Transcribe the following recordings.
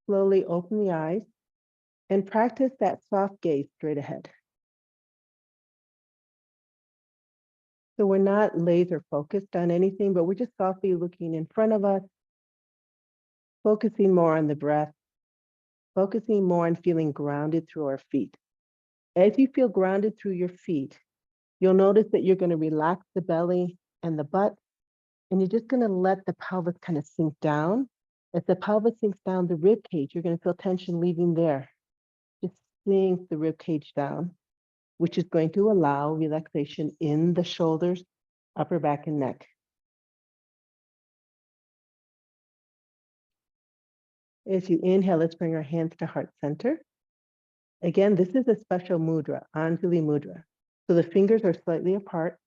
slowly open the eyes and practice that soft gaze straight ahead. So we're not laser focused on anything, but we're just softly looking in front of us, focusing more on the breath, focusing more on feeling grounded through our feet. As you feel grounded through your feet, you'll notice that you're going to relax the belly and the butt, and you're just going to let the pelvis kind of sink down. As the pelvis sinks down the rib cage, you're going to feel tension leaving there. Just sink the rib cage down, which is going to allow relaxation in the shoulders, upper back, and neck. As you inhale, let's bring our hands to heart center. Again, this is a special mudra, Anjali mudra. So the fingers are slightly apart,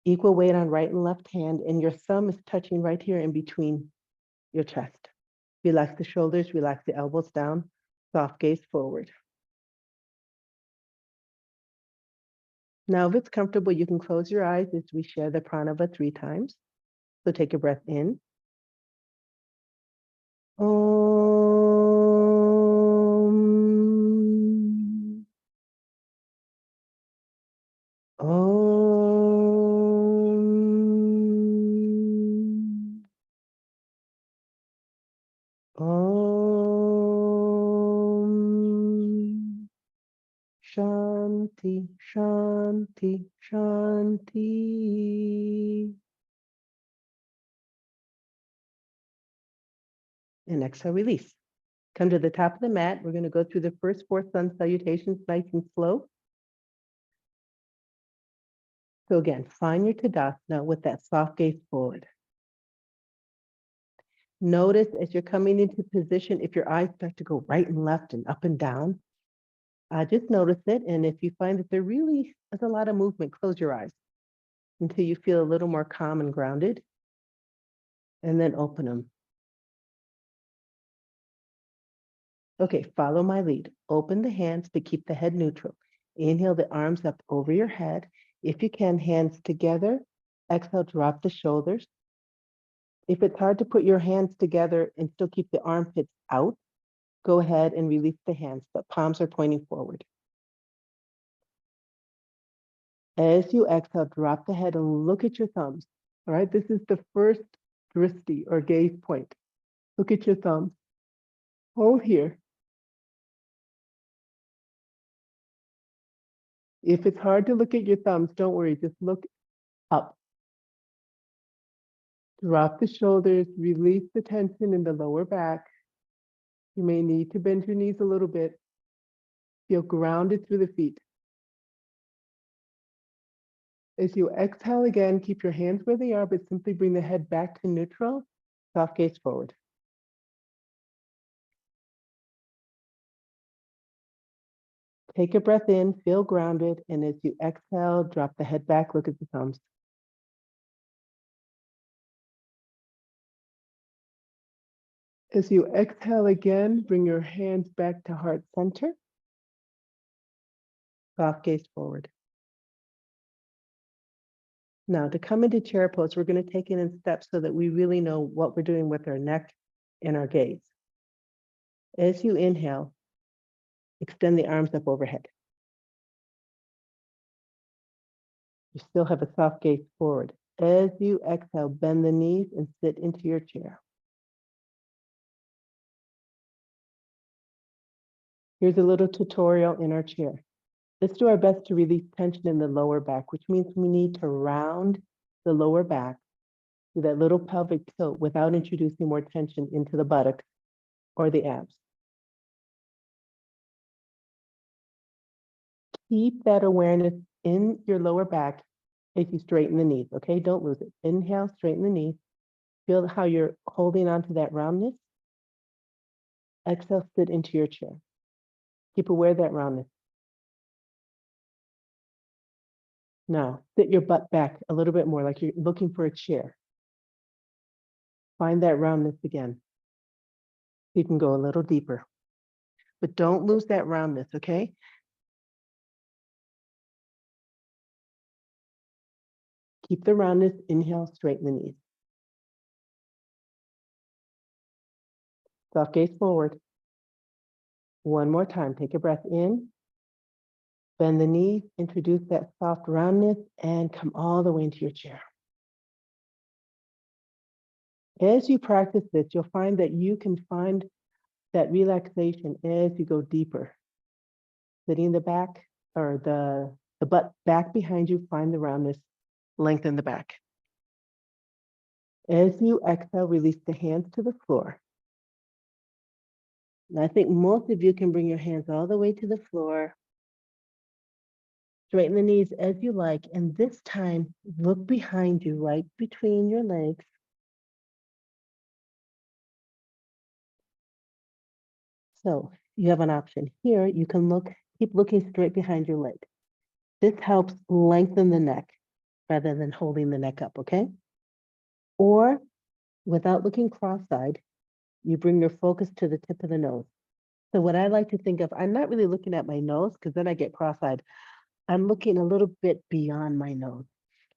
equal weight on right and left hand, and your thumb is touching right here in between your chest. Relax the shoulders, relax the elbows down, soft gaze forward. Now, if it's comfortable, you can close your eyes as we share the pranava 3 times. So take a breath in. Om. Om. Om. Shanti, Shanti, Shanti. And exhale, release. Come to the top of the mat. We're going to go through the first 4 sun salutations nice and slow. So again, find your Tadasana with that soft gaze forward. Notice as you're coming into position, if your eyes start to go right and left and up and down, just notice it. And if you find that there really is a lot of movement, close your eyes until you feel a little more calm and grounded, and then open them. Okay, follow my lead. Open the hands, but keep the head neutral. Inhale the arms up over your head. If you can, hands together. Exhale, drop the shoulders. If it's hard to put your hands together and still keep the armpits out, go ahead and release the hands, but palms are pointing forward. As you exhale, drop the head and look at your thumbs. All right, this is the first drishti or gaze point. Look at your thumbs. Hold here. If it's hard to look at your thumbs, don't worry, just look up. Drop the shoulders, release the tension in the lower back. You may need to bend your knees a little bit. Feel grounded through the feet. As you exhale again, keep your hands where they are, but simply bring the head back to neutral. Soft gaze forward. Take a breath in, feel grounded, and as you exhale, drop the head back, look at the thumbs. As you exhale again, bring your hands back to heart center. Soft gaze forward. Now, to come into chair pose, we're going to take it in steps so that we really know what we're doing with our neck and our gaze. As you inhale, extend the arms up overhead. You still have a soft gaze forward. As you exhale, bend the knees and sit into your chair. Here's a little tutorial in our chair. Let's do our best to release tension in the lower back, which means we need to round the lower back to that little pelvic tilt without introducing more tension into the buttocks or the abs. Keep that awareness in your lower back as you straighten the knees, okay? Don't lose it. Inhale, straighten the knees. Feel how you're holding onto that roundness. Exhale, sit into your chair. Keep aware of that roundness. Now, sit your butt back a little bit more, like you're looking for a chair. Find that roundness again. You can go a little deeper. But don't lose that roundness, okay? Keep the roundness. Inhale, straighten the knees. Soft gaze forward. One more time. Take a breath in. Bend the knees, introduce that soft roundness, and come all the way into your chair. As you practice this, you'll find that you can find that relaxation as you go deeper. Sitting the back or the butt back behind you, find the roundness, lengthen the back. As you exhale, release the hands to the floor. And I think most of you can bring your hands all the way to the floor. Straighten the knees as you like, and this time, look behind you, right between your legs. So you have an option here. You can keep looking straight behind your leg. This helps lengthen the neck rather than holding the neck up, okay? Or without looking cross-eyed, you bring your focus to the tip of the nose. So what I like to think of, I'm not really looking at my nose because then I get cross-eyed. I'm looking a little bit beyond my nose,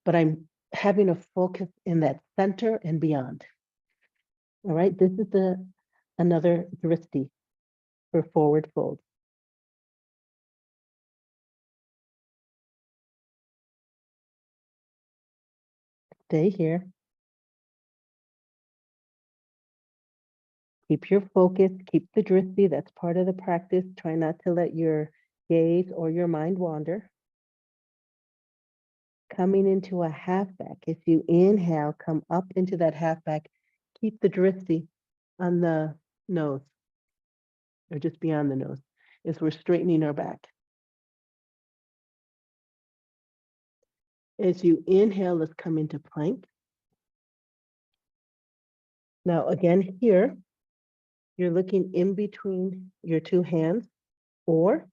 but I'm having a focus in that center and beyond. All right, this is another drishti for forward fold. Stay here. Keep your focus, keep the drishti. That's part of the practice. Try not to let your gaze or your mind wander. Coming into a half back. If you inhale, come up into that half back. Keep the drishti on the nose or just beyond the nose as we're straightening our back. As you inhale, let's come into plank. Now again here, you're looking in between your two hands or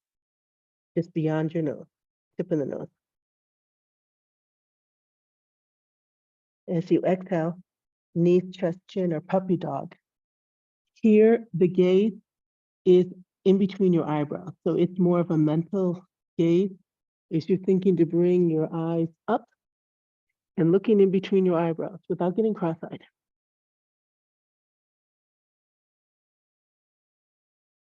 just beyond your nose, tip of the nose. As you exhale, knees, chest, chin, or puppy dog. Here, the gaze is in between your eyebrows. So it's more of a mental gaze as you're thinking to bring your eyes up and looking in between your eyebrows without getting cross-eyed.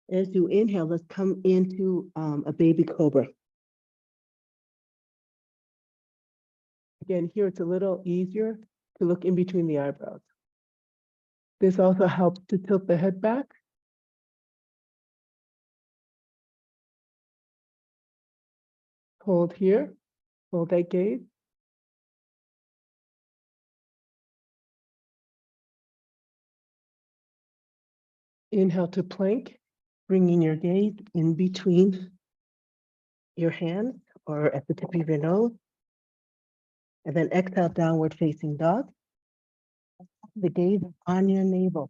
As you inhale, let's come into a baby cobra. Again, here it's a little easier to look in between the eyebrows. This also helps to tilt the head back. Hold here, hold that gaze. Inhale to plank, bringing your gaze in between your hands or at the tip of your nose. And then exhale, downward facing dog. The gaze on your navel.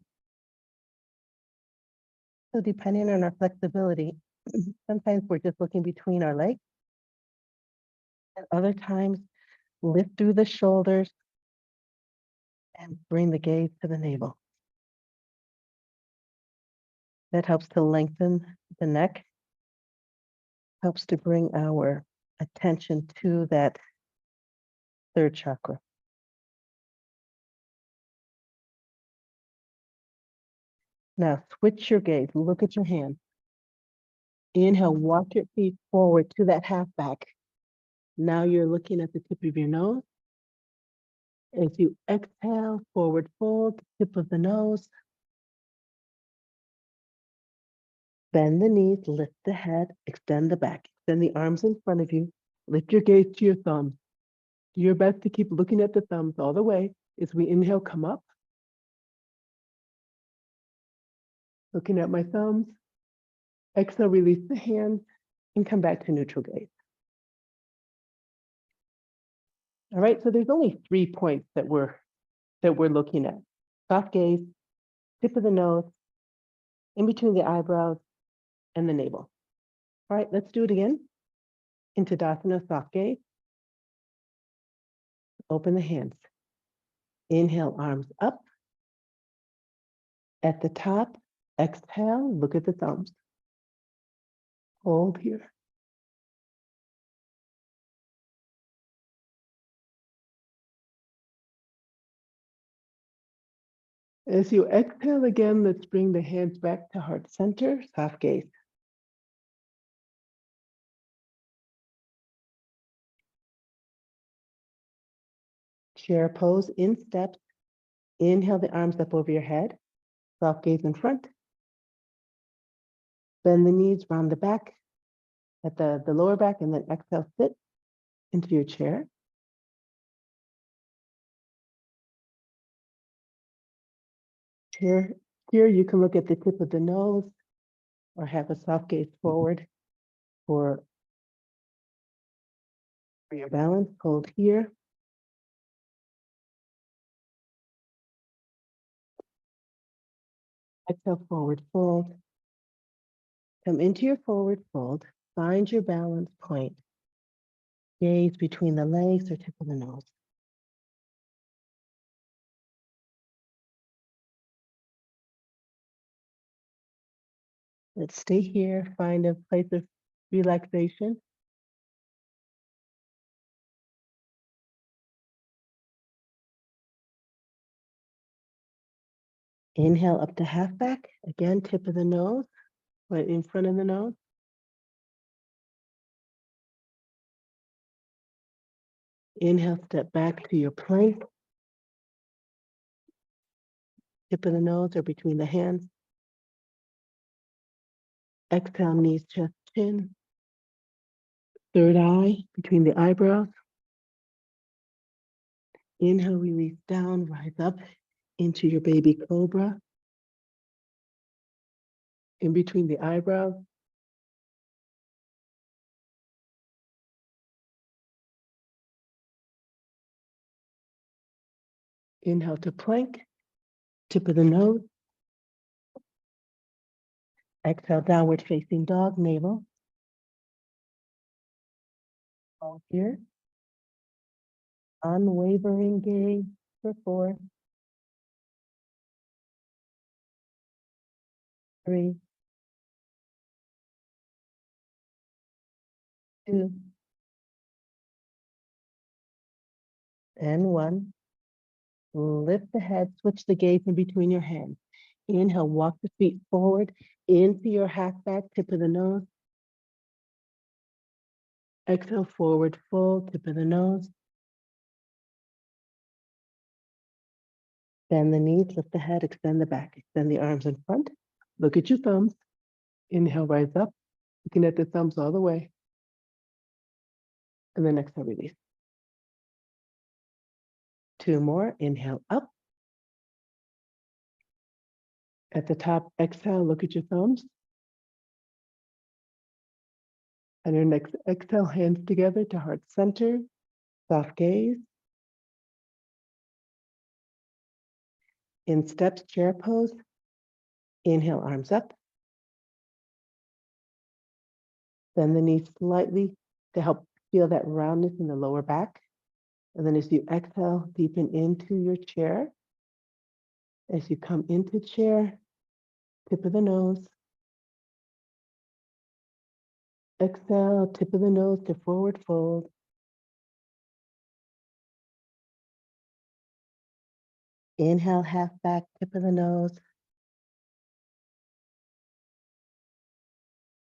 So depending on our flexibility, sometimes we're just looking between our legs. And other times, lift through the shoulders and bring the gaze to the navel. That helps to lengthen the neck, helps to bring our attention to that third chakra. Now switch your gaze, look at your hand. Inhale, walk your feet forward to that half back. Now you're looking at the tip of your nose. As you exhale, forward fold, tip of the nose. Bend the knees, lift the head, extend the back. Extend the arms in front of you. Lift your gaze to your thumbs. Do your best to keep looking at the thumbs all the way. As we inhale, come up. Looking at my thumbs. Exhale, release the hands and come back to neutral gaze. All right, so there's only 3 points that we're looking at. Soft gaze, tip of the nose, in between the eyebrows, and the navel. All right, let's do it again. Into Tadasana, soft gaze. Open the hands. Inhale, arms up. At the top, exhale, look at the thumbs. Hold here. As you exhale again, let's bring the hands back to heart center, soft gaze. Chair pose in steps. Inhale the arms up over your head, soft gaze in front. Bend the knees, round the back at the lower back, and then exhale, sit into your chair. Here you can look at the tip of the nose or have a soft gaze forward for your balance. Hold here. Exhale, forward fold. Come into your forward fold. Find your balance point. Gaze between the legs or tip of the nose. Let's stay here. Find a place of relaxation. Inhale up to half back. Again, tip of the nose, right in front of the nose. Inhale, step back to your plank. Tip of the nose or between the hands. Exhale, knees, chest, chin. Third eye between the eyebrows. Inhale, release down, rise up into your baby cobra. In between the eyebrows. Inhale to plank, tip of the nose. Exhale, downward facing dog, navel. Hold here. Unwavering gaze for 4, 3, 2, and 1. Lift the head, switch the gaze in between your hands. Inhale, walk the feet forward into your half back, tip of the nose. Exhale, forward fold, tip of the nose. Bend the knees, lift the head, extend the back, extend the arms in front. Look at your thumbs. Inhale, rise up, looking at the thumbs all the way. And then exhale, release. 2 more, inhale up. At the top, exhale, look at your thumbs. And your next exhale, hands together to heart center, soft gaze. In steps, chair pose. Inhale, arms up. Bend the knees slightly to help feel that roundness in the lower back. And then as you exhale, deepen into your chair. As you come into chair, tip of the nose. Exhale, tip of the nose to forward fold. Inhale, half back, tip of the nose.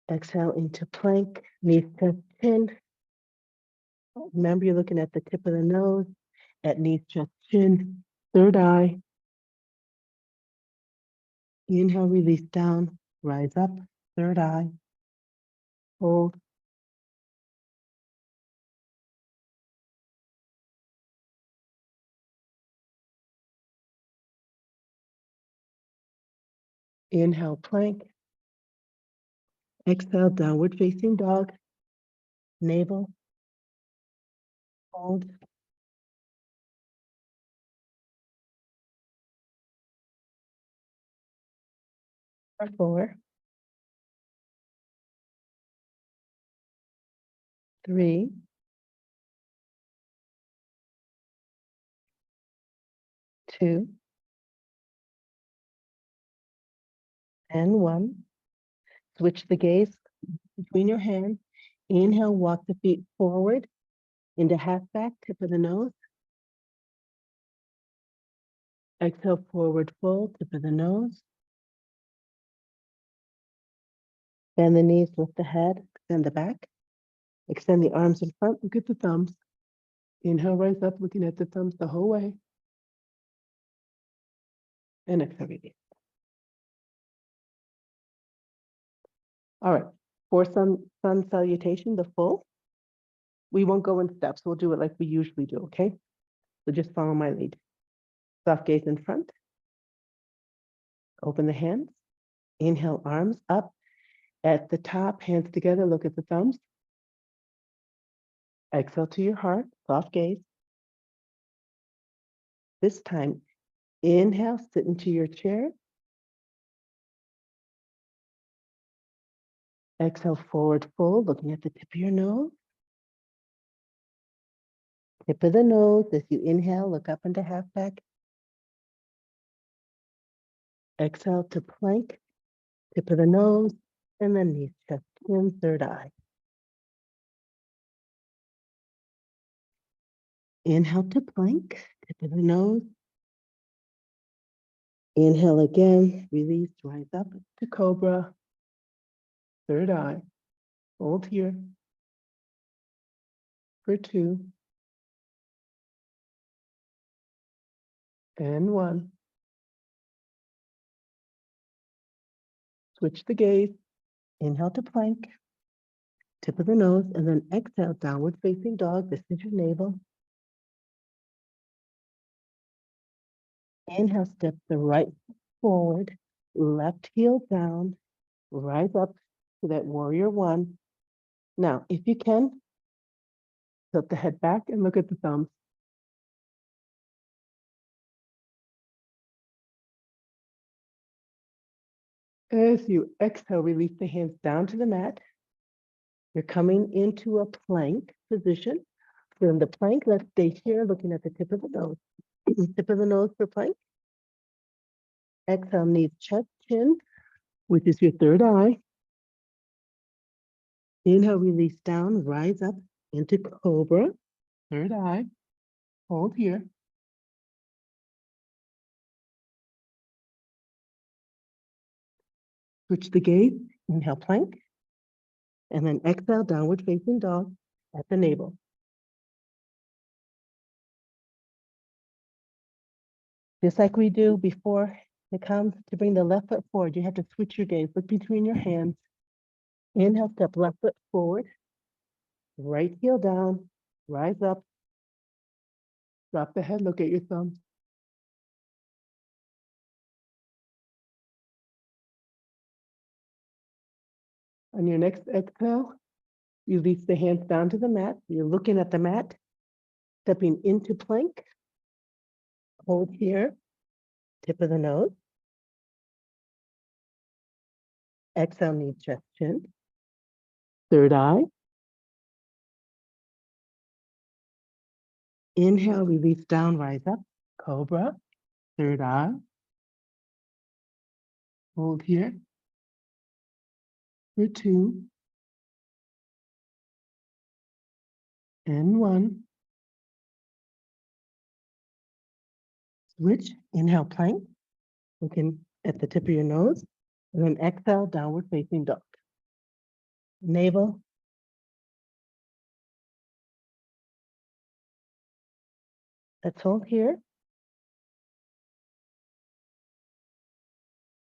Exhale into plank, knees to chin. Remember, you're looking at the tip of the nose, at knees, chest, chin, third eye. Inhale, release down, rise up, third eye. Hold. Inhale, plank. Exhale, downward facing dog. Navel. Hold. For 4, 3, 2, and 1. Switch the gaze between your hands. Inhale, walk the feet forward into half back, tip of the nose. Exhale, forward fold, tip of the nose. Bend the knees, lift the head, extend the back. Extend the arms in front, look at the thumbs. Inhale, rise up, looking at the thumbs the whole way. And exhale, release. All right, for sun salutation, the full. We won't go in steps, we'll do it like we usually do, okay? So just follow my lead. Soft gaze in front. Open the hands. Inhale, arms up. At the top, hands together, look at the thumbs. Exhale to your heart, soft gaze. This time, inhale, sit into your chair. Exhale, forward fold, looking at the tip of your nose. Tip of the nose, as you inhale, look up into half back. Exhale to plank, tip of the nose, and then knees, chest, chin, third eye. Inhale to plank, tip of the nose. Inhale again, release, rise up to cobra, third eye. Hold here for 2 and 1. Switch the gaze. Inhale to plank, tip of the nose, and then exhale, downward facing dog. This is your navel. Inhale, step the right foot forward, left heel down, rise up to that warrior 1. Now, if you can, tilt the head back and look at the thumbs. As you exhale, release the hands down to the mat. You're coming into a plank position. So in the plank, let's stay here looking at the tip of the nose. Tip of the nose for plank. Exhale, knees, chest, chin, which is your third eye. Inhale, release down, rise up into cobra, third eye. Hold here. Switch the gaze, inhale, plank, and then exhale, downward facing dog at the navel. Just like we do before it comes to bring the left foot forward, you have to switch your gaze, look between your hands. Inhale, step left foot forward, right heel down, rise up, drop the head, look at your thumbs. On your next exhale, release the hands down to the mat. You're looking at the mat, stepping into plank. Hold here, tip of the nose. Exhale, knee, chest, chin. Third eye. Inhale, release down, rise up. Cobra, third eye. Hold here for 2 and 1. Switch, inhale, plank. Looking at the tip of your nose. And then exhale, downward facing dog. Navel. Let's hold here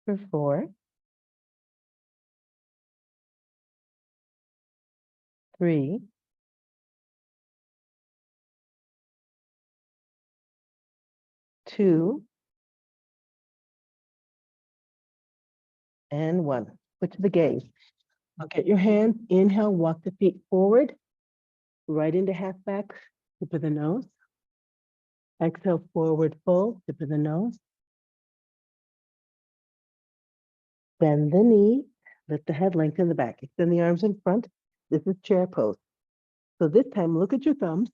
for 4, 3, 2, and 1. Switch the gaze. Look at your hands. Inhale, walk the feet forward, right into half back, tip of the nose. Exhale, forward fold, tip of the nose. Bend the knee, lift the head, lengthen the back. Extend the arms in front. This is chair pose. So this time, look at your thumbs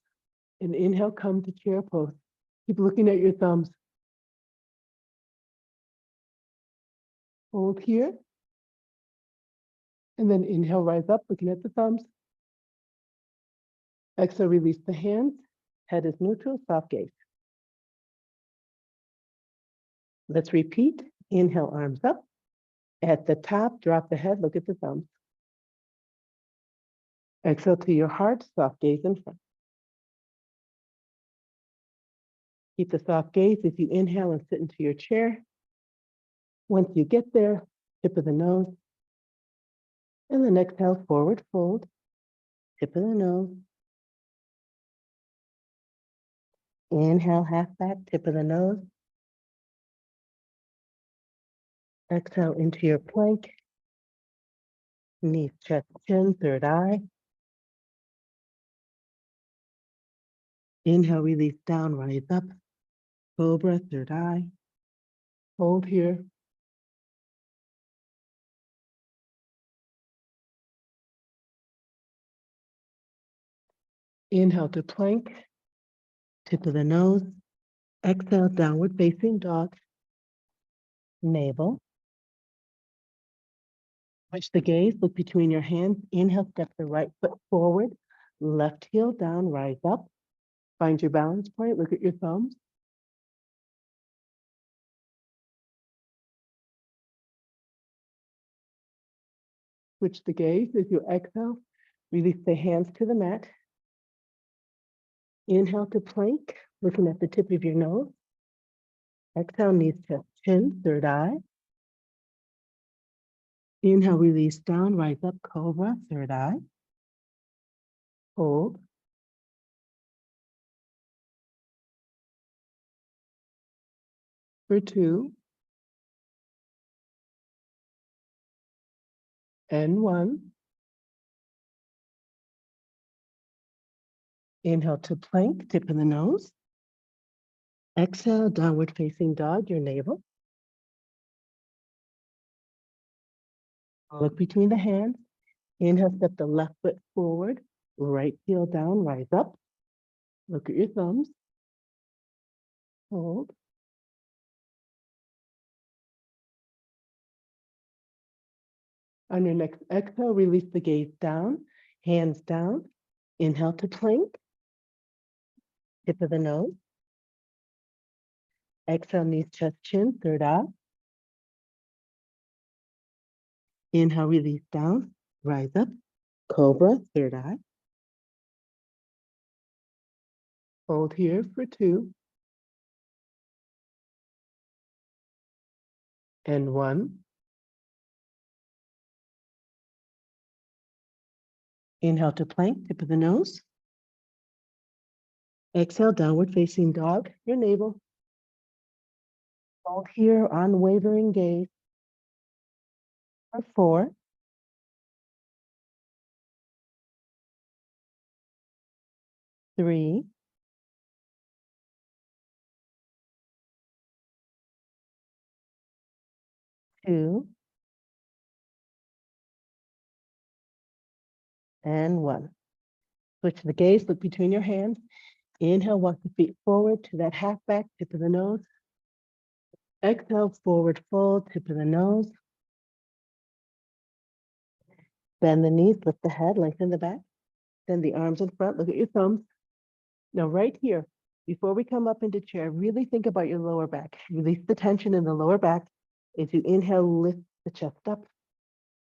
and inhale, come to chair pose. Keep looking at your thumbs. Hold here. And then inhale, rise up, looking at the thumbs. Exhale, release the hands. Head is neutral, soft gaze. Let's repeat. Inhale, arms up. At the top, drop the head, look at the thumbs. Exhale to your heart, soft gaze in front. Keep the soft gaze as you inhale and sit into your chair. Once you get there, tip of the nose. And then exhale, forward fold, tip of the nose. Inhale, half back, tip of the nose. Exhale into your plank. Knees, chest, chin, third eye. Inhale, release down, rise up. Cobra, third eye. Hold here. Inhale to plank, tip of the nose. Exhale, downward facing dog. Navel. Switch the gaze, look between your hands. Inhale, step the right foot forward. Left heel down, rise up. Find your balance point, look at your thumbs. Switch the gaze as you exhale. Release the hands to the mat. Inhale to plank, looking at the tip of your nose. Exhale, knees, chest, chin, third eye. Inhale, release down, rise up, cobra, third eye. Hold. For 2. And 1. Inhale to plank, tip of the nose. Exhale, downward facing dog, your navel. Look between the hands. Inhale, step the left foot forward, right heel down, rise up. Look at your thumbs. Hold. On your next exhale, release the gaze down, hands down. Inhale to plank, tip of the nose. Exhale, knees, chest, chin, third eye. Inhale, release down, rise up. Cobra, third eye. Hold here for 2. And 1. Inhale to plank, tip of the nose. Exhale, downward facing dog, your navel. Hold here, unwavering gaze. For 4. 3. 2. And 1. Switch the gaze, look between your hands. Inhale, walk the feet forward to that half back, tip of the nose. Exhale, forward fold, tip of the nose. Bend the knees, lift the head, lengthen the back. Send the arms in front, look at your thumbs. Now right here, before we come up into chair, really think about your lower back. Release the tension in the lower back. As you inhale, lift the chest up.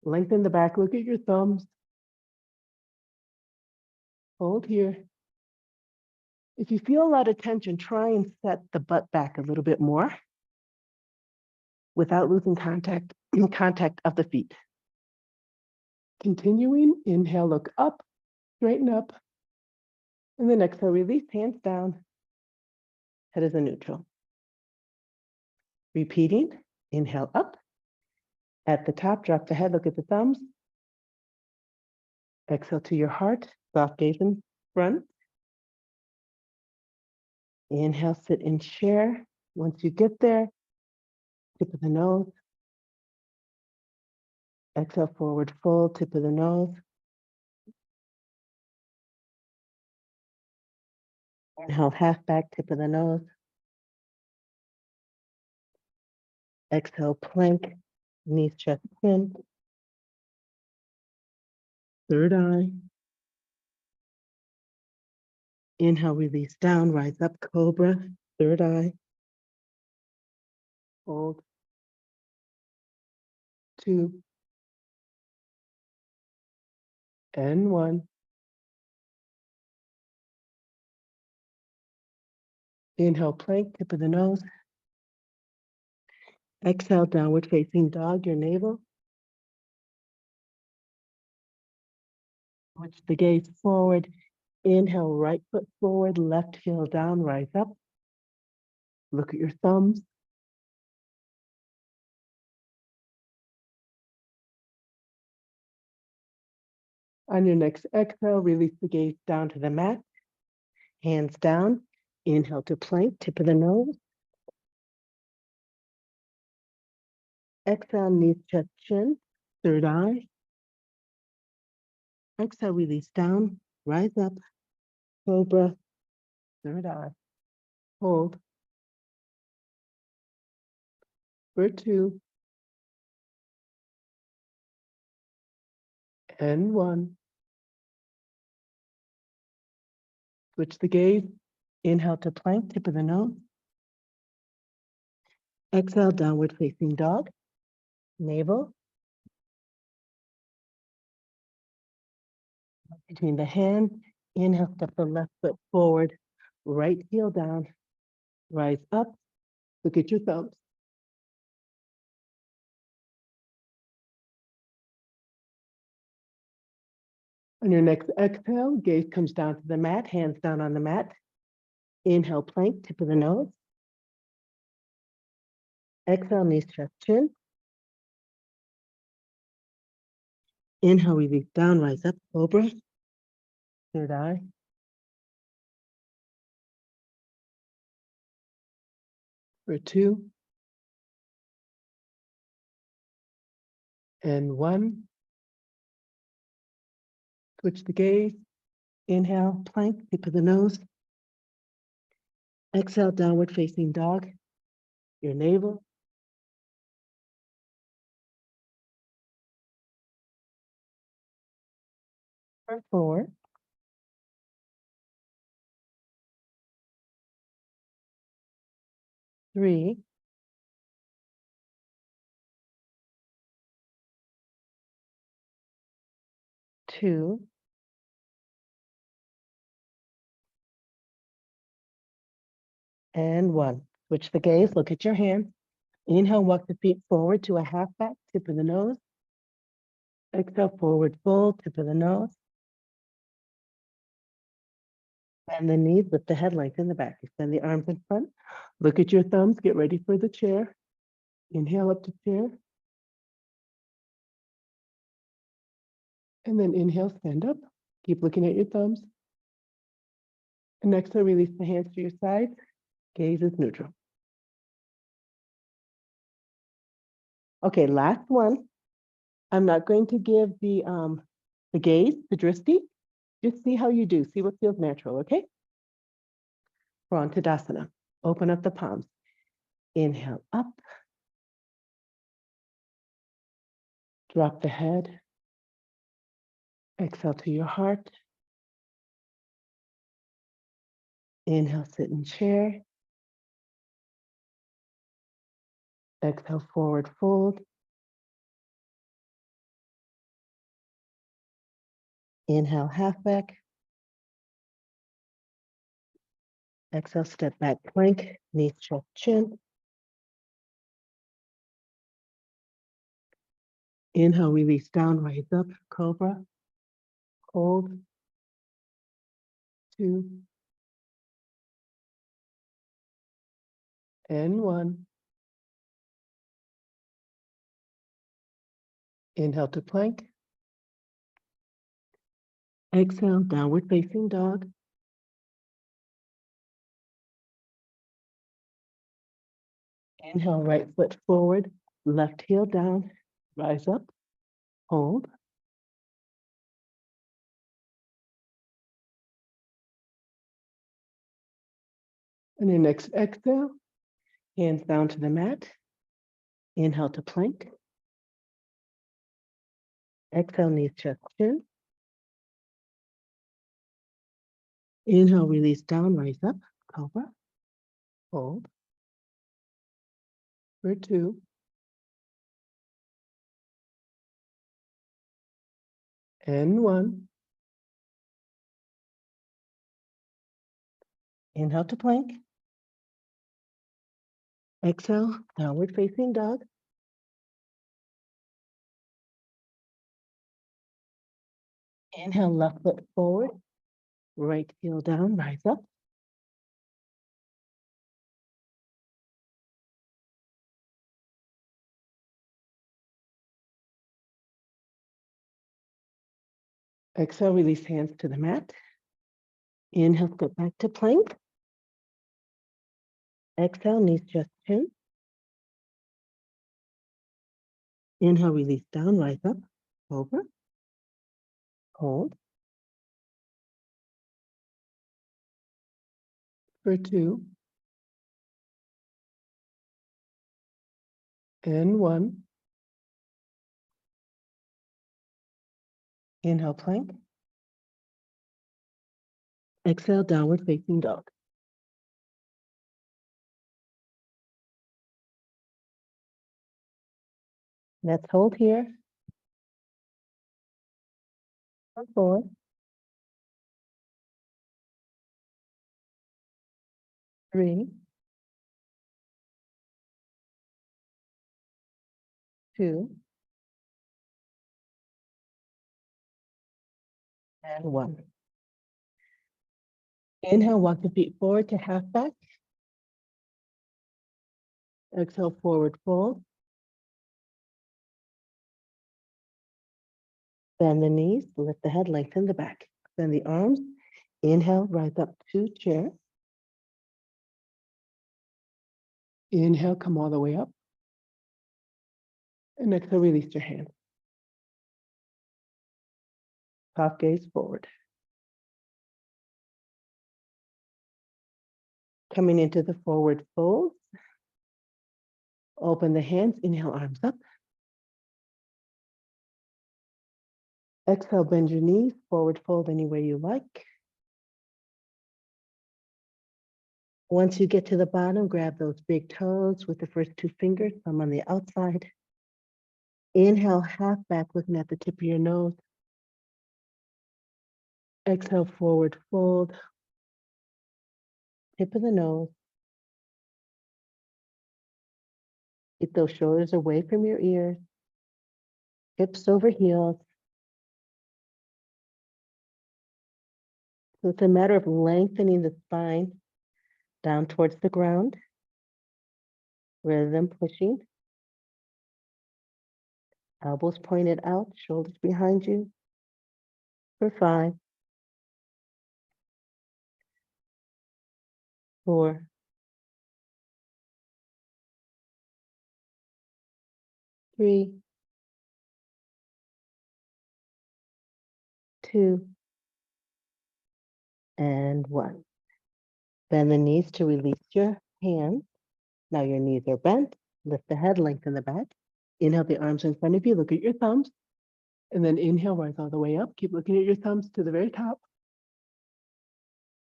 Lengthen the back, look at your thumbs. Hold here. If you feel a lot of tension, try and set the butt back a little bit more without losing contact of the feet. Continuing, inhale, look up, straighten up. And then exhale, release, hands down. Head is a neutral. Repeating, inhale up. At the top, drop the head, look at the thumbs. Exhale to your heart, soft gaze in front. Inhale, sit in chair. Once you get there, tip of the nose. Exhale, forward fold, tip of the nose. Inhale, half back, tip of the nose. Exhale, plank, knees, chest, chin. Third eye. Inhale, release down, rise up, cobra, third eye. hold, 2, and 1. Inhale, plank, tip of the nose. Exhale, downward facing dog, your navel. Switch the gaze forward. Inhale, right foot forward, left heel down, rise up. Look at your thumbs. On your next exhale, release the gaze down to the mat. Hands down. Inhale to plank, tip of the nose. Exhale, knees, chest, chin, third eye. Exhale, release down, rise up, cobra, third eye. Hold for 2 and 1. Switch the gaze. Inhale to plank, tip of the nose. Exhale, downward facing dog, navel. Between the hands, inhale, step the left foot forward, right heel down, rise up, look at your thumbs. On your next exhale, gaze comes down to the mat, hands down on the mat. Inhale, plank, tip of the nose. Exhale, knees, chest, chin. Inhale, release down, rise up, cobra, third eye. For 2 and 1. Switch the gaze. Inhale, plank, tip of the nose. Exhale, downward facing dog, your navel. For 4. 3. 2. And 1. Switch the gaze, look at your hands. Inhale, walk the feet forward to a half back, tip of the nose. Exhale, forward fold, tip of the nose. Bend the knees, lift the head, lengthen the back. Extend the arms in front. Look at your thumbs, get ready for the chair. Inhale up to chair. And then inhale, stand up. Keep looking at your thumbs. And exhale, release the hands to your sides. Gaze is neutral. Okay, last one. I'm not going to give the gaze, the drishti. Just see how you do. See what feels natural, okay? We're on Tadasana. Open up the palms. Inhale up. Drop the head. Exhale to your heart. Inhale, sit in chair. Exhale, forward fold. Inhale, half back. Exhale, step back plank, knees, chest, chin. Inhale, release down, rise up, cobra. Hold. 2 and 1. Inhale to plank. Exhale, downward facing dog. Inhale, right foot forward, left heel down, rise up, hold. And your next exhale, hands down to the mat. Inhale to plank. Exhale, knees, chest, chin. Inhale, release down, rise up, cobra, hold. for 2, and 1. Inhale to plank. Exhale, downward facing dog. Inhale, left foot forward, right heel down, rise up. Exhale, release hands to the mat. Inhale, step back to plank. Exhale, knees just chin. Inhale, release down, rise up, over, hold. For 2, and 1. Inhale, plank. Exhale, downward facing dog. Let's hold here. 4, 3, 2, and 1. Inhale, walk the feet forward to half back. Exhale, forward fold. Bend the knees, lift the head, lengthen the back. Bend the arms. Inhale, rise up to chair. Inhale, come all the way up. And exhale, release your hands. Top gaze forward. Coming into the forward fold. Open the hands, inhale, arms up. Exhale, bend your knees, forward fold any way you like. Once you get to the bottom, grab those big toes with the first 2 fingers, thumb on the outside. Inhale, half back, looking at the tip of your nose. Exhale, forward fold. Tip of the nose. Keep those shoulders away from your ears. Hips over heels. So it's a matter of lengthening the spine down towards the ground rather than pushing. Elbows pointed out, shoulders behind you. For 5, 4, 3, 2, and 1. Bend the knees to release your hands. Now your knees are bent. Lift the head, lengthen the back. Inhale the arms in front of you. Look at your thumbs. And then inhale, rise all the way up. Keep looking at your thumbs to the very top.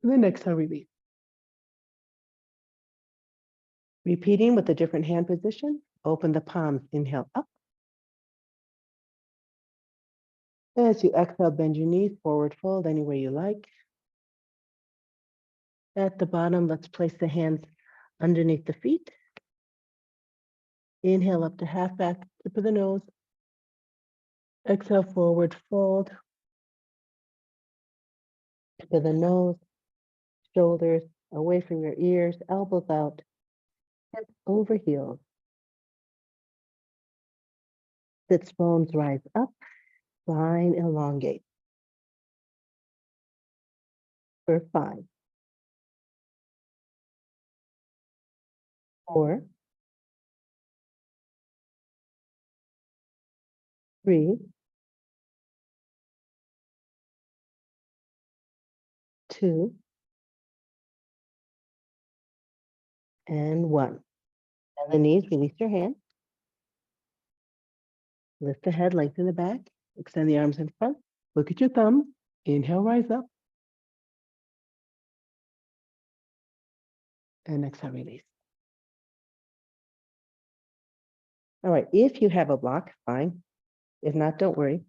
And then exhale, release. Repeating with a different hand position. Open the palms. Inhale up. As you exhale, bend your knees, forward fold any way you like. At the bottom, let's place the hands underneath the feet. Inhale up to half back, tip of the nose. Exhale, forward fold. Tip of the nose, shoulders away from your ears, elbows out, hips over heels. Sits bones rise up, spine elongate. For 5, 4, 3, 2, and 1. And the knees, release your hands. Lift the head, lengthen the back. Extend the arms in front. Look at your thumbs. Inhale, rise up. And exhale, release. All right, if you have a block, fine. If not, don't worry.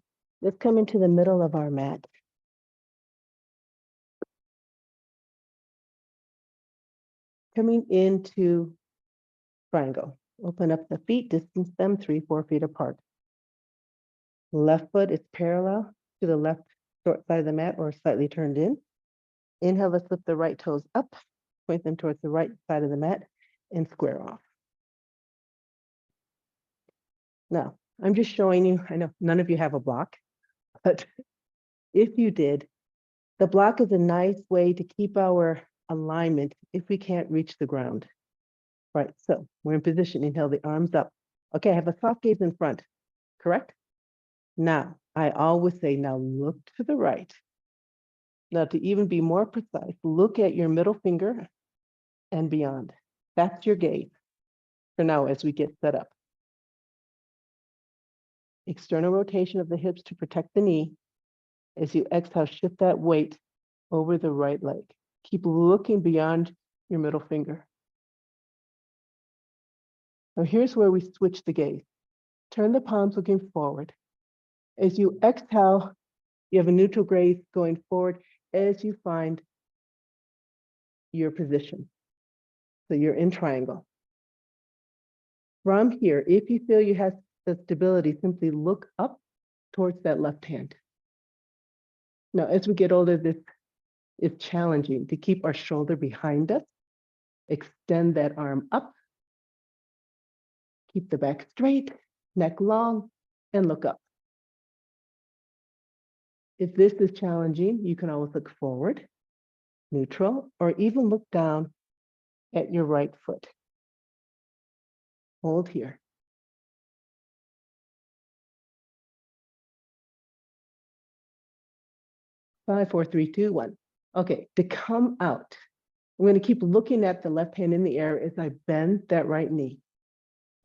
Let's come into the middle of our mat. Coming into triangle. Open up the feet, distance them 3-4 feet apart. Left foot is parallel to the left short side of the mat or slightly turned in. Inhale, let's lift the right toes up, point them towards the right side of the mat and square off. Now, I'm just showing you, I know none of you have a block, but if you did, the block is a nice way to keep our alignment if we can't reach the ground. Right, so we're in position, inhale the arms up. Okay, I have a soft gaze in front, correct? Now, I always say, now look to the right. Now, to even be more precise, look at your middle finger and beyond. That's your gaze for now as we get set up. External rotation of the hips to protect the knee. As you exhale, shift that weight over the right leg. Keep looking beyond your middle finger. Now, here's where we switch the gaze. Turn the palms looking forward. As you exhale, you have a neutral gaze going forward as you find your position. So you're in triangle. From here, if you feel you have the stability, simply look up towards that left hand. Now, as we get older, this is challenging to keep our shoulder behind us. Extend that arm up. Keep the back straight, neck long, and look up. If this is challenging, you can always look forward, neutral, or even look down at your right foot. Hold here. 5, 4, 3, 2, 1. Okay, to come out, I'm going to keep looking at the left hand in the air as I bend that right knee.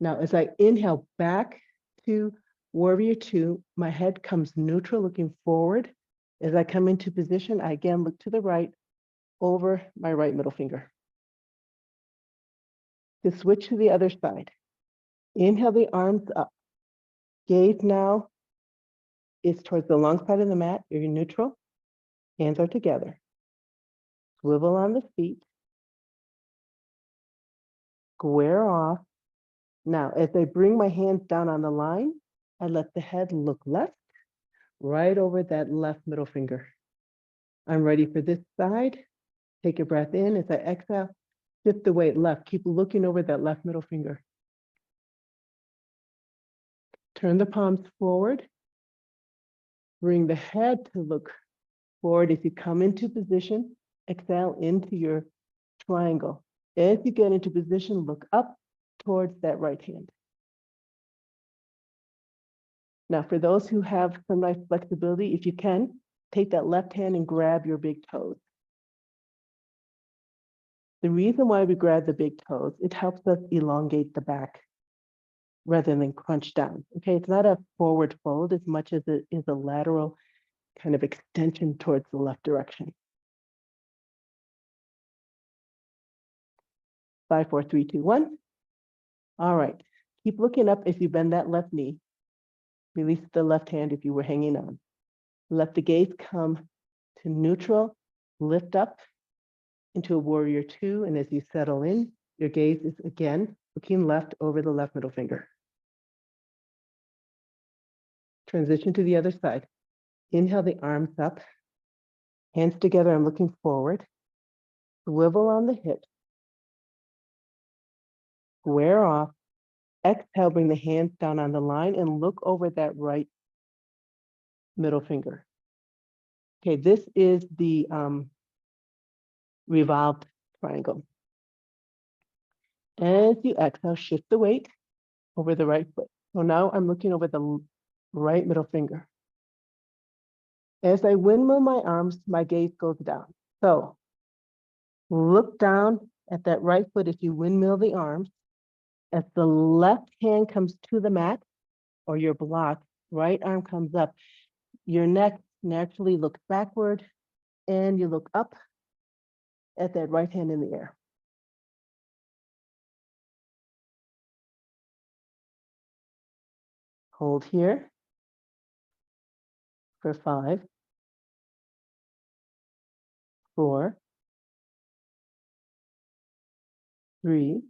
Now, as I inhale back to warrior two, my head comes neutral, looking forward. As I come into position, I again look to the right over my right middle finger. To switch to the other side, inhale the arms up. Gaze now is towards the long side of the mat. You're neutral. Hands are together. Swivel on the feet. Square off. Now, as I bring my hands down on the line, I let the head look left, right over that left middle finger. I'm ready for this side. Take a breath in. As I exhale, shift the weight left. Keep looking over that left middle finger. Turn the palms forward. Bring the head to look forward. As you come into position, exhale into your triangle. As you get into position, look up towards that right hand. Now, for those who have some nice flexibility, if you can, take that left hand and grab your big toes. The reason why we grab the big toes, it helps us elongate the back rather than crunch down. Okay, it's not a forward fold as much as it is a lateral kind of extension towards the left direction. 5, 4, 3, 2, 1. All right, keep looking up as you bend that left knee. Release the left hand if you were hanging on. Let the gaze come to neutral, lift up into a warrior two, and as you settle in, your gaze is again looking left over the left middle finger. Transition to the other side. Inhale the arms up, hands together, I'm looking forward. Swivel on the hips. Square off. Exhale, bring the hands down on the line and look over that right middle finger. Okay, this is the revolved triangle. As you exhale, shift the weight over the right foot. So now I'm looking over the right middle finger. As I windmill my arms, my gaze goes down. So look down at that right foot as you windmill the arms. As the left hand comes to the mat or your block, right arm comes up. Your neck naturally looks backward and you look up at that right hand in the air. Hold here for 5, 4, 3,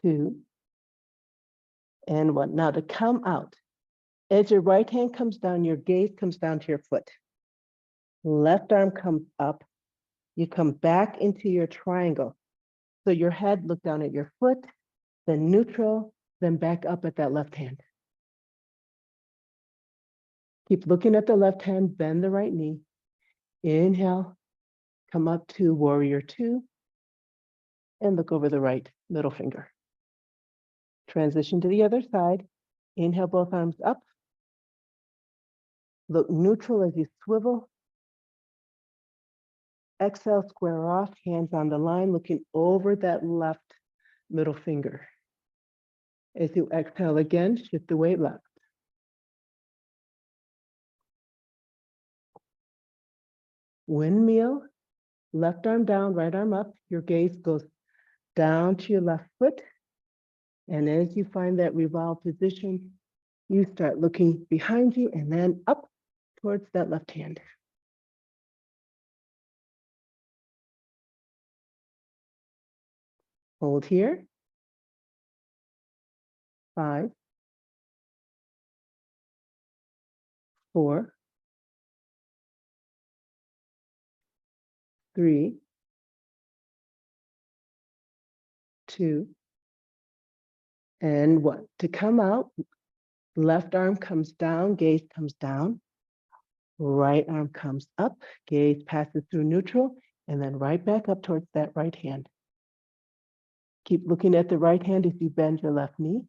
2, and 1. Now to come out, as your right hand comes down, your gaze comes down to your foot. Left arm comes up. You come back into your triangle. So your head, look down at your foot, then neutral, then back up at that left hand. Keep looking at the left hand, bend the right knee. Inhale, come up to warrior 2, and look over the right middle finger. Transition to the other side. Inhale, both arms up. Look neutral as you swivel. Exhale, square off, hands on the line, looking over that left middle finger. As you exhale again, shift the weight left. Windmill, left arm down, right arm up. Your gaze goes down to your left foot. And as you find that revolve position, you start looking behind you and then up towards that left hand. Hold here. 5, 4, 3, 2, and 1. To come out, left arm comes down, gaze comes down. Right arm comes up, gaze passes through neutral, and then right back up towards that right hand. Keep looking at the right hand as you bend your left knee.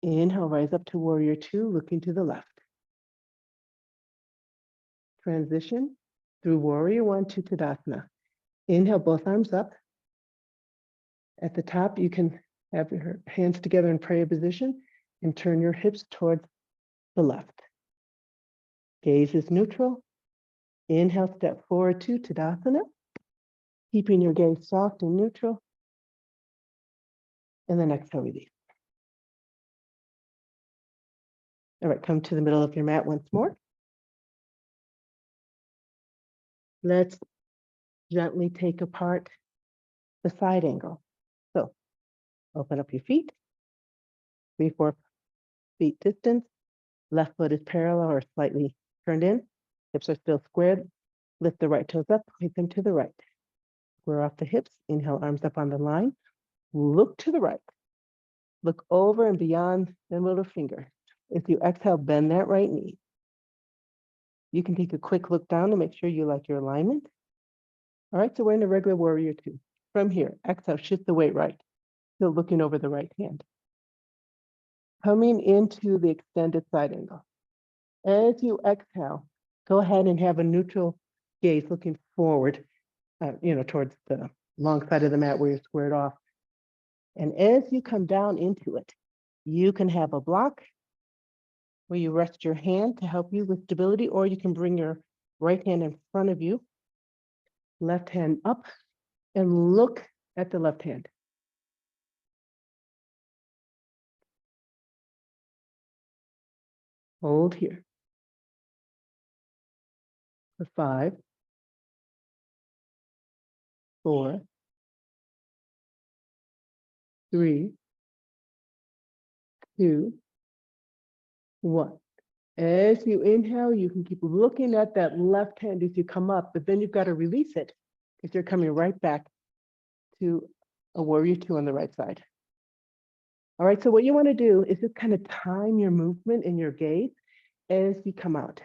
Inhale, rise up to warrior 2, looking to the left. Transition through warrior 1 to Tadasana. Inhale, both arms up. At the top, you can have your hands together in prayer position and turn your hips towards the left. Gaze is neutral. Inhale, step forward to Tadasana, keeping your gaze soft and neutral. And then exhale, release. All right, come to the middle of your mat once more. Let's gently take apart the side angle. So open up your feet, 3, 4 feet distance. Left foot is parallel or slightly turned in. Hips are still squared. Lift the right toes up, point them to the right. Square off the hips. Inhale, arms up on the line. Look to the right. Look over and beyond the middle finger. If you exhale, bend that right knee. You can take a quick look down to make sure you like your alignment. All right, so we're in a regular warrior 2. From here, exhale, shift the weight right. Still looking over the right hand. Coming into the extended side angle. As you exhale, go ahead and have a neutral gaze looking forward, towards the long side of the mat where you're squared off. And as you come down into it, you can have a block where you rest your hand to help you with stability, or you can bring your right hand in front of you, left hand up, and look at the left hand. Hold here for 5, 4, 3, 2, 1. As you inhale, you can keep looking at that left hand as you come up, but then you've got to release it because you're coming right back to a warrior 2 on the right side. All right, so what you want to do is just kind of time your movement and your gaze as you come out.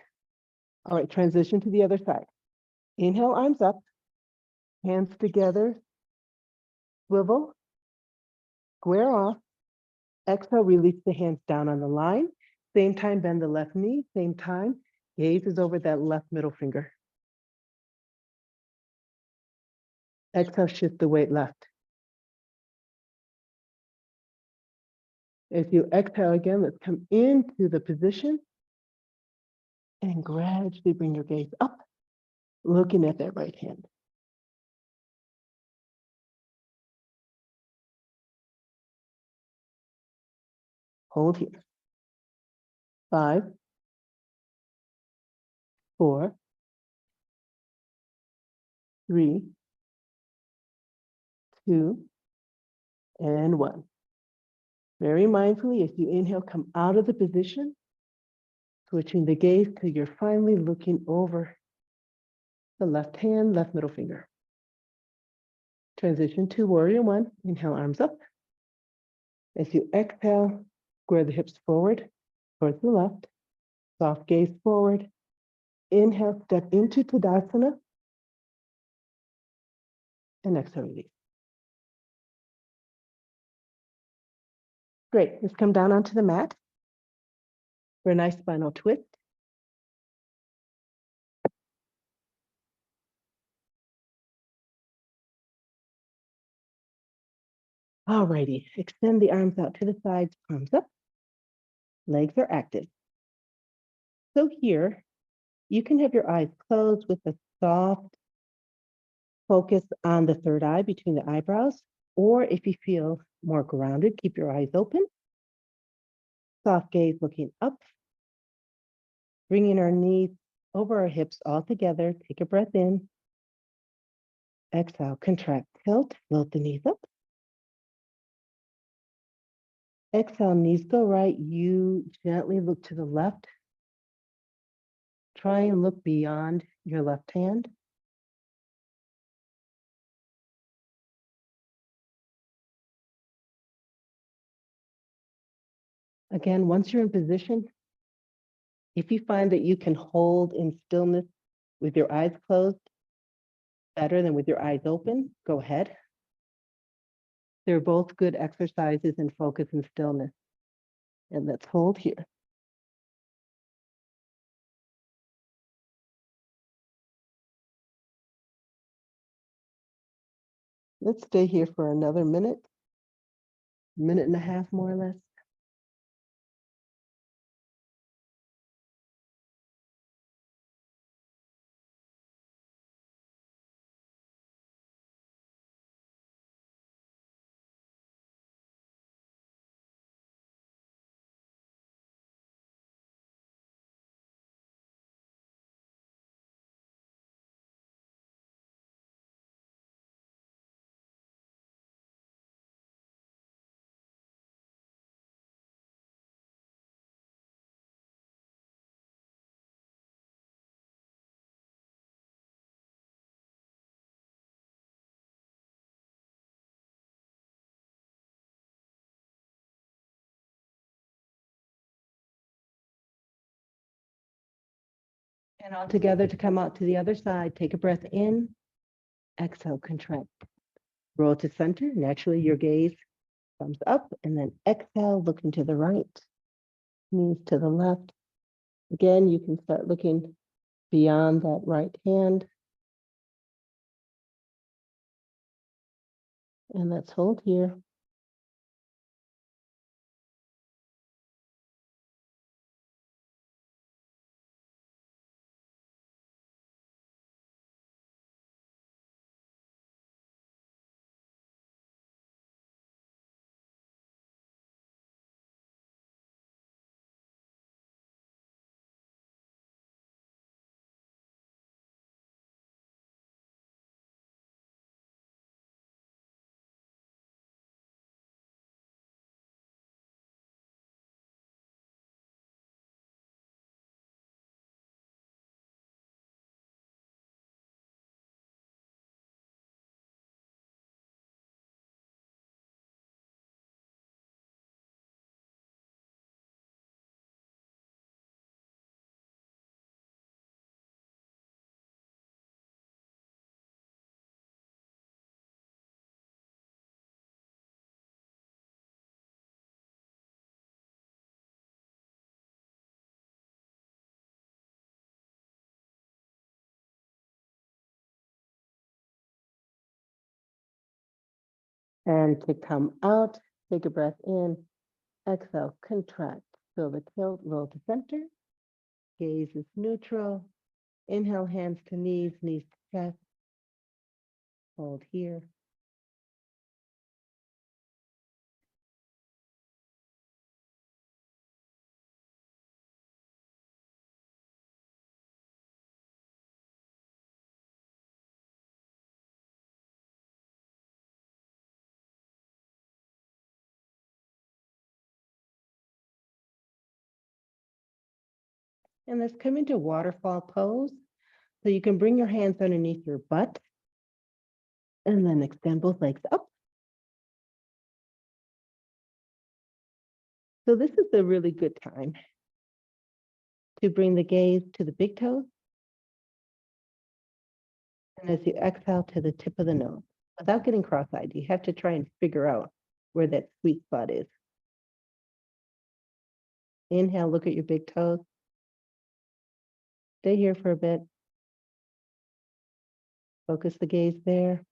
All right, transition to the other side. Inhale, arms up, hands together, swivel, square off. Exhale, release the hands down on the line. Same time, bend the left knee. Same time, gaze is over that left middle finger. Exhale, shift the weight left. As you exhale again, let's come into the position and gradually bring your gaze up, looking at that right hand. Hold here. 5, 4, 3, 2, and 1. Very mindfully, as you inhale, come out of the position, switching the gaze till you're finally looking over the left hand, left middle finger. Transition to warrior one. Inhale, arms up. As you exhale, square the hips forward towards the left. Soft gaze forward. Inhale, step into Tadasana. And exhale, release. Great. Let's come down onto the mat for a nice spinal twist. Alrighty. Extend the arms out to the sides, palms up. Legs are active. So here, you can have your eyes closed with a soft focus on the third eye between the eyebrows, or if you feel more grounded, keep your eyes open. Soft gaze looking up, bringing our knees over our hips all together. Take a breath in. Exhale, contract, tilt, float the knees up. Exhale, knees go right. You gently look to the left. Try and look beyond your left hand. Again, once you're in position, if you find that you can hold in stillness with your eyes closed better than with your eyes open, go ahead. They're both good exercises in focus and stillness. And let's hold here. Let's stay here for another minute and a half, more or less. And all together to come out to the other side. Take a breath in, exhale, contract. Roll to center. Naturally, your gaze comes up, and then exhale, looking to the right, knees to the left. Again, you can start looking beyond that right hand. And let's hold here. And to come out, take a breath in, exhale, contract. Feel the tilt, roll to center. Gaze is neutral. Inhale, hands to knees, knees to chest. Hold here. And let's come into waterfall pose. So you can bring your hands underneath your butt and then extend both legs up. So this is a really good time to bring the gaze to the big toes. And as you exhale to the tip of the nose, without getting cross-eyed, you have to try and figure out where that sweet spot is. Inhale, look at your big toes. Stay here for a bit. Focus the gaze there.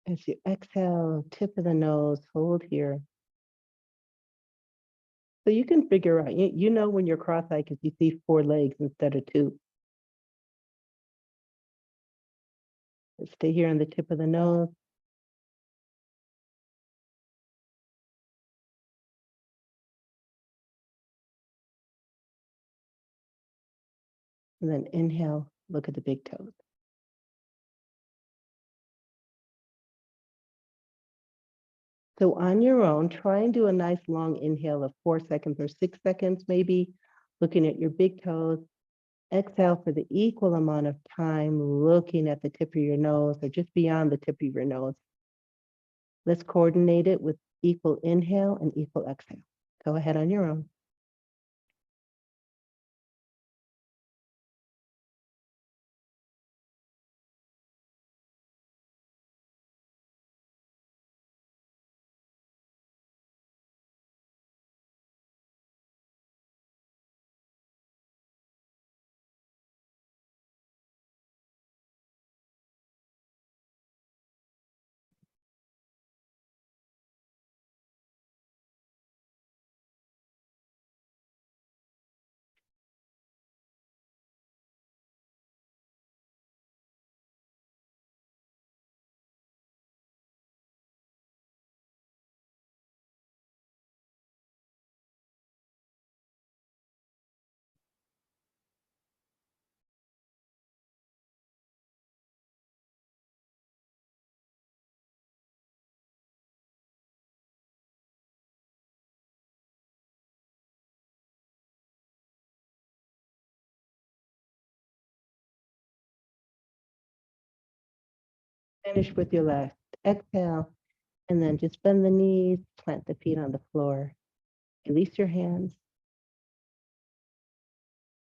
As you exhale, tip of the nose, hold here. So you can figure out, you know when you're cross-eyed because you see 4 legs instead of 2. Stay here on the tip of the nose. And then inhale, look at the big toes. So on your own, try and do a nice long inhale of 4 seconds or 6 seconds, maybe looking at your big toes. Exhale for the equal amount of time, looking at the tip of your nose or just beyond the tip of your nose. Let's coordinate it with equal inhale and equal exhale. Go ahead on your own. Finish with your last exhale, and then just bend the knees, plant the feet on the floor. Release your hands.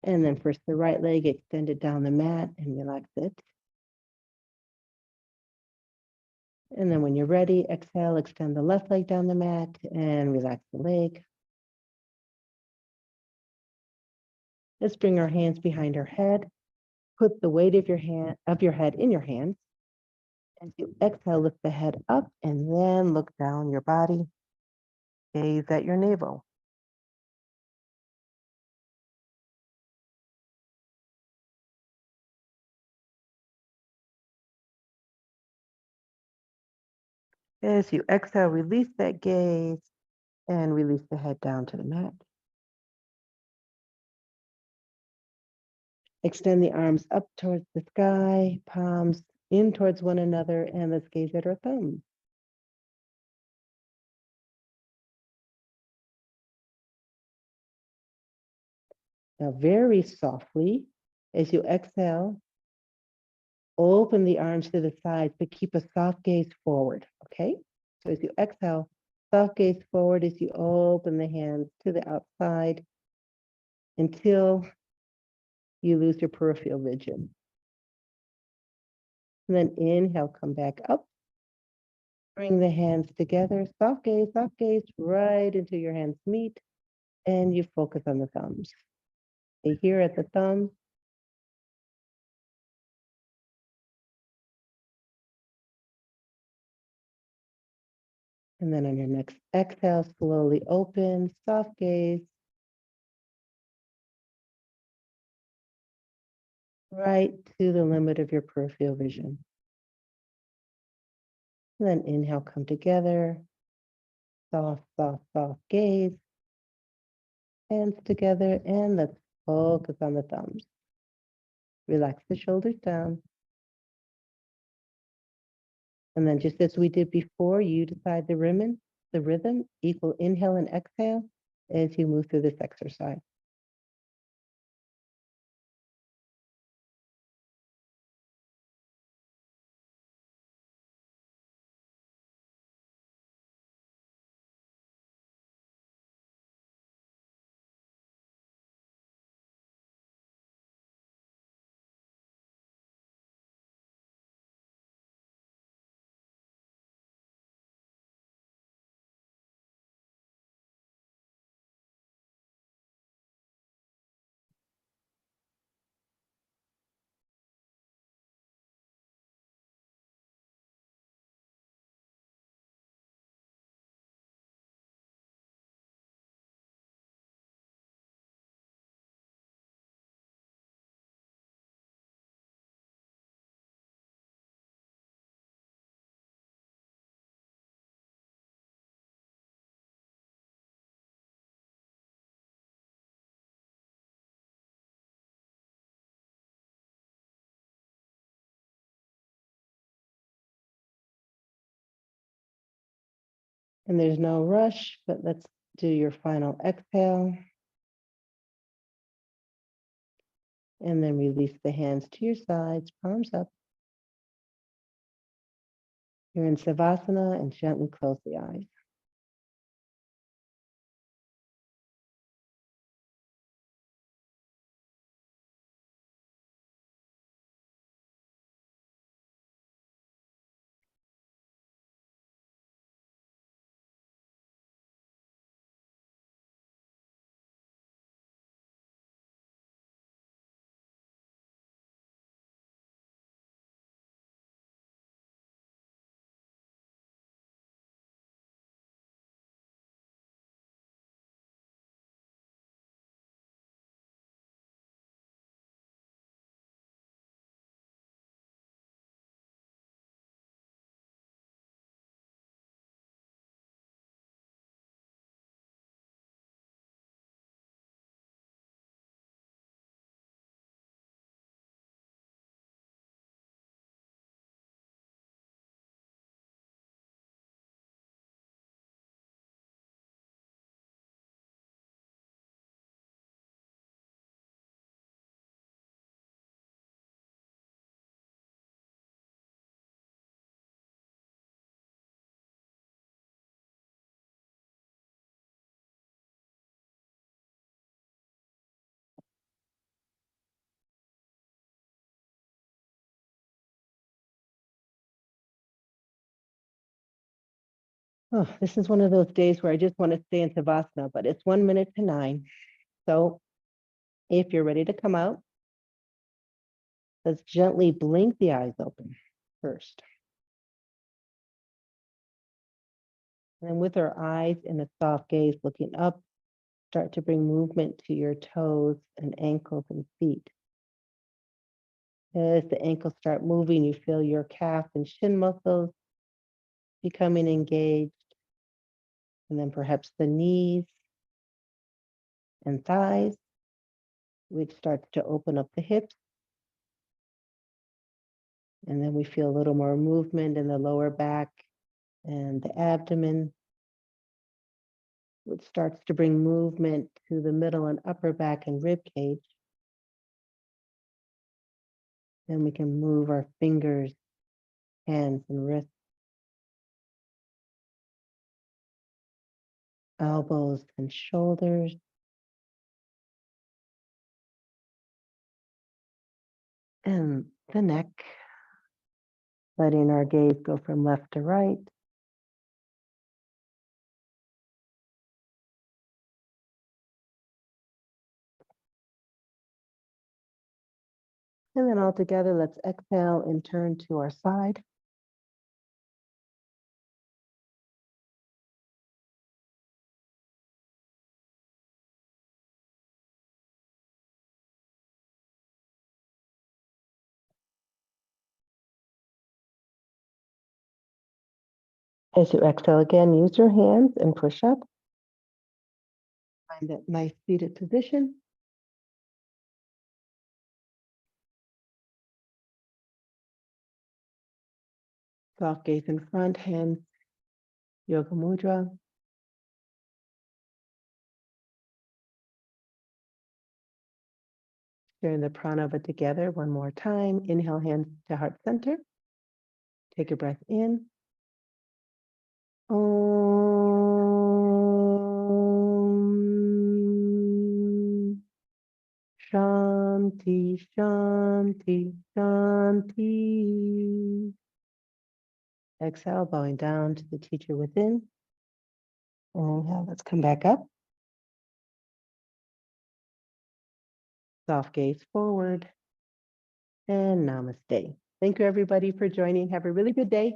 And then first the right leg, extend it down the mat and relax it. And then when you're ready, exhale, extend the left leg down the mat and relax the leg. Let's bring our hands behind our head. Put the weight of your head in your hands. As you exhale, lift the head up and then look down your body. Gaze at your navel. As you exhale, release that gaze and release the head down to the mat. Extend the arms up towards the sky, palms in towards one another, and let's gaze at our thumbs. Now, very softly, as you exhale, open the arms to the sides, but keep a soft gaze forward, okay? So as you exhale, soft gaze forward as you open the hands to the outside until you lose your peripheral vision. And then inhale, come back up. Bring the hands together, soft gaze right until your hands meet, and you focus on the thumbs. Stay here at the thumbs. And then on your next exhale, slowly open, soft gaze. Right to the limit of your peripheral vision. And then inhale, come together. Soft, soft, soft gaze. Hands together, and let's focus on the thumbs. Relax the shoulders down. And then just as we did before, you decide the rhythm, equal inhale and exhale. as you move through this exercise. And there's no rush, but let's do your final exhale. And then release the hands to your sides, palms up. You're in Savasana and gently close the eyes. Oh, this is one of those days where I just want to stay in Savasana, but it's 1 minute to 9. So if you're ready to come out, let's gently blink the eyes open first. And with our eyes in a soft gaze looking up, start to bring movement to your toes and ankles and feet. As the ankles start moving, you feel your calf and shin muscles becoming engaged, and then perhaps the knees and thighs, which starts to open up the hips. And then we feel a little more movement in the lower back and the abdomen, which starts to bring movement to the middle and upper back and rib cage. Then we can move our fingers, hands, and wrists, elbows and shoulders. And the neck, letting our gaze go from left to right. And then all together, let's exhale and turn to our side. As you exhale again, use your hands and push up. Find that nice seated position. Soft gaze in front, hands, yoga mudra. sharing the pranava together one more time. Inhale, hands to heart center. Take a breath in. Om. Shanti, Shanti, Shanti. Exhale, bowing down to the teacher within. Inhale, let's come back up. Soft gaze forward. And namaste. Thank you, everybody, for joining. Have a really good day.